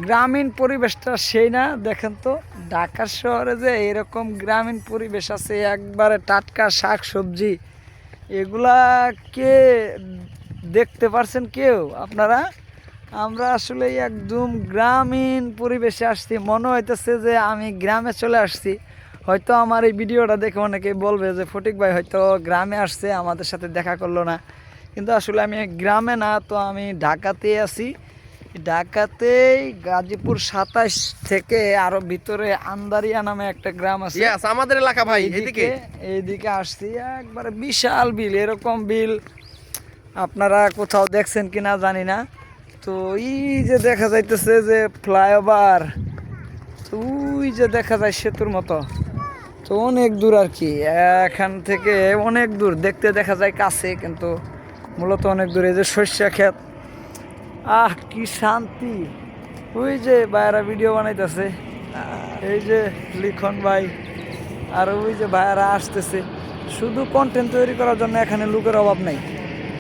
গ্রামীণ পরিবেশটা সেই না, দেখেন তো ঢাকা শহরে যে এরকম গ্রামীণ পরিবেশ আছে, একবারে টাটকা শাক সবজি, এগুলা কে দেখতে পারছেন কেউ আপনারা? আমরা আসলে একদম গ্রামীণ পরিবেশে আসছি, মনে হইতেছে যে আমি গ্রামে চলে আসছি। হয়তো আমার এই ভিডিওটা দেখে অনেকেই বলবে যে ফটিক ভাই হয়তো গ্রামে আসছে, আমাদের সাথে দেখা করলো না। কিন্তু আসলে আমি গ্রামে না, তো আমি ঢাকাতেই আছি। ঢাকাতেই গাজীপুর ২৭ থেকে আরো ভিতরে আন্দারিয়া নামে একটা গ্রাম আছে, আমাদের এলাকা ভাই, এদিকে এইদিকে আসছি। একবারে বিশাল বিল, এরকম বিল আপনারা কোথাও দেখছেন কিনা জানি না। তো এই যে দেখা যাইতেছে যে ফ্লাইওভার, তো ওই যে দেখা যায় সেতুর মতো, তো অনেক দূর আর কি, এখান থেকে অনেক দূর, দেখতে দেখা যায় কাছে কিন্তু মূলত অনেক দূর। এই যে সর্ষে ক্ষেত, কি শান্তি। ওই যে ভাইয়ারা ভিডিও বানাইতেছে, এই যে লিখন ভাই, আর ওই যে ভাইয়ারা আসতেছে। শুধু কন্টেন্ট তৈরি করার জন্য এখানে লোকের অভাব নাই।